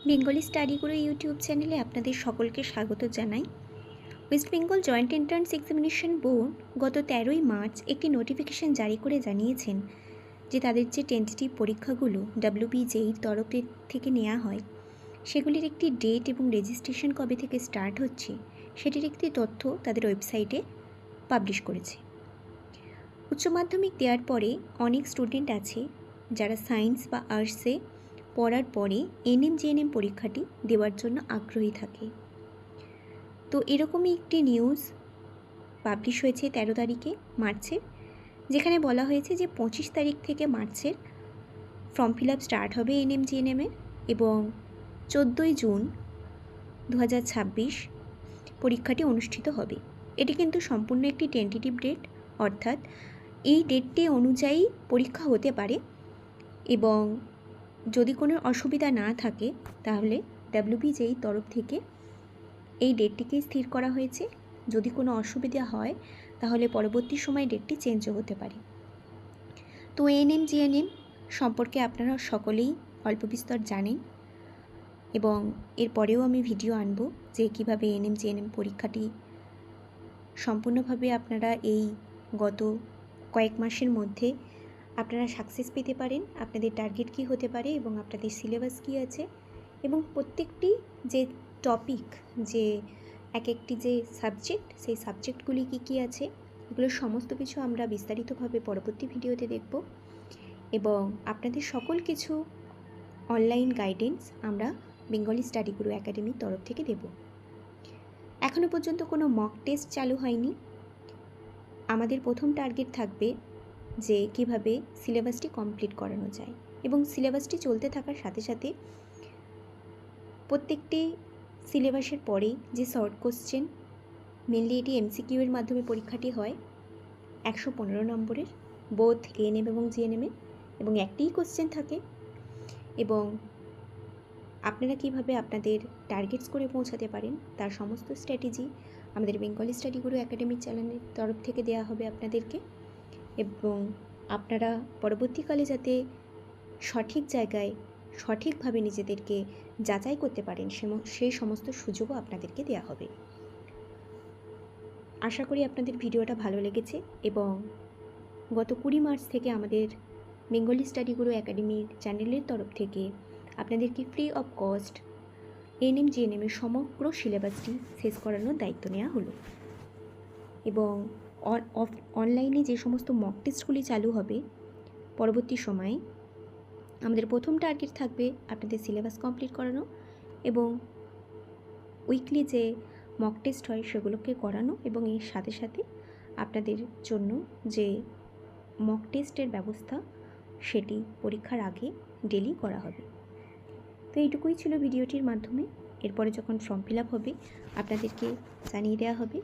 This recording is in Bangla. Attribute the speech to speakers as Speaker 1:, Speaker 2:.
Speaker 1: বেঙ্গলি স্টাডি গুরু ইউটিউব চ্যানেলে আপনাদের সকলকে স্বাগত জানাই। West Bengal joint entrance examination board গত 13ই মার্চ একটি নোটিফিকেশন জারি করে জানিয়েছেন যে তাদের যে টেন্টেটিভ পরীক্ষাগুলো WBJEEর তরফ থেকে নেওয়া হয় সেগুলির একটি ডেট এবং রেজিস্ট্রেশন কবে থেকে স্টার্ট হচ্ছে সেটির একটি তথ্য তাদের ওয়েবসাইটে পাবলিশ করেছে। উচ্চ মাধ্যমিক দেওয়ার পরে অনেক স্টুডেন্ট আছে যারা সায়েন্স বা আর্টসে পড়ার পরে NM-JNM পরীক্ষাটি দেওয়ার জন্য আগ্রহী থাকে। তো এরকমই একটি নিউজ পাবলিশ হয়েছে 13 তারিখে মার্চের, যেখানে বলা হয়েছে যে 25 তারিখ থেকে মার্চের ফর্ম ফিল আপ স্টার্ট হবে NM-JNM-এর এবং 14ই জুন 2026 পরীক্ষাটি অনুষ্ঠিত হবে। এটি কিন্তু সম্পূর্ণ একটি টেন্টেটিভ ডেট, অর্থাৎ এই ডেটটি অনুযায়ী পরীক্ষা হতে পারে এবং যদি কোনো অসুবিধা না থাকে তাহলে WBJEEর তরফ থেকে এই ডেটটিকেই স্থির করা হয়েছে। যদি কোনো অসুবিধা হয় তাহলে পরবর্তী সময় ডেটটি চেঞ্জও হতে পারে। তো NM-JNM সম্পর্কে আপনারা সকলেই অল্প বিস্তর জানেন এবং এরপরেও আমি ভিডিও আনব যে কীভাবে NM-JNM পরীক্ষাটি সম্পূর্ণভাবে আপনারা এই গত কয়েক মাসের মধ্যে আপনারা সাকসেস পেতে পারেন, আপনাদের টার্গেট কী হতে পারে এবং আপনাদের সিলেবাস কী আছে এবং প্রত্যেকটি যে টপিক, যে এক একটি যে সাবজেক্ট, সেই সাবজেক্টগুলি কী কী আছে এগুলো সমস্ত কিছু আমরা বিস্তারিতভাবে পরবর্তী ভিডিওতে দেখব এবং আপনাদের সকল কিছু অনলাইন গাইডেন্স আমরা বেঙ্গলি স্টাডি গুরু একাডেমির তরফ থেকে দেব। এখনও পর্যন্ত কোনো মক টেস্ট চালু হয়নি। আমাদের প্রথম টার্গেট থাকবে যে কীভাবে সিলেবাসটি কমপ্লিট করানো যায় এবং সিলেবাসটি চলতে থাকার সাথে সাথে প্রত্যেকটি সিলেবাসের পরে যে শর্ট কোশ্চেন, মেনলি এটি MCQ এর মাধ্যমে পরীক্ষাটি হয় 115 নম্বরের, বোথ ANM এবং JNM এবং একটিই কোশ্চেন থাকে এবং আপনারা কিভাবে আপনাদের টার্গেটস করে পৌঁছাতে পারেন তার সমস্ত স্ট্র্যাটেজি আমাদের বেঙ্গলি স্টাডি গুরু একাডেমির চ্যানেলের তরফ থেকে দেওয়া হবে আপনাদেরকে এবং আপনারা পরবর্তীকালে যাতে সঠিক জায়গায় সঠিকভাবে নিজেদেরকে যাচাই করতে পারেন সেই সমস্ত সুযোগও আপনাদেরকে দেওয়া হবে। আশা করি আপনাদের ভিডিওটা ভালো লেগেছে এবং গত 20 মার্চ থেকে আমাদের বেঙ্গলি স্টাডি গুরু একাডেমির চ্যানেলের তরফ থেকে আপনাদেরকে ফ্রি অফ কস্ট NM-JNM-এর সমগ্র সিলেবাসটি শেষ করানোর দায়িত্ব নেওয়া হলো এবং অনলাইনে যে সমস্ত মক টেস্টগুলি চালু হবে পরবর্তী সময়ে আমাদের প্রথম টার্গেট থাকবে আপনাদের সিলেবাস কমপ্লিট করানো এবং উইকলি যে মক টেস্ট হয় সেগুলোকে করানো এবং এর সাথে সাথে আপনাদের জন্য যে মক টেস্টের ব্যবস্থা সেটি পরীক্ষার আগে ডেলি করা হবে। তো এইটুকুই ছিল ভিডিওটির মাধ্যমে। এরপরে যখন ফর্ম ফিল আপ হবে আপনাদেরকে জানিয়ে দেওয়া হবে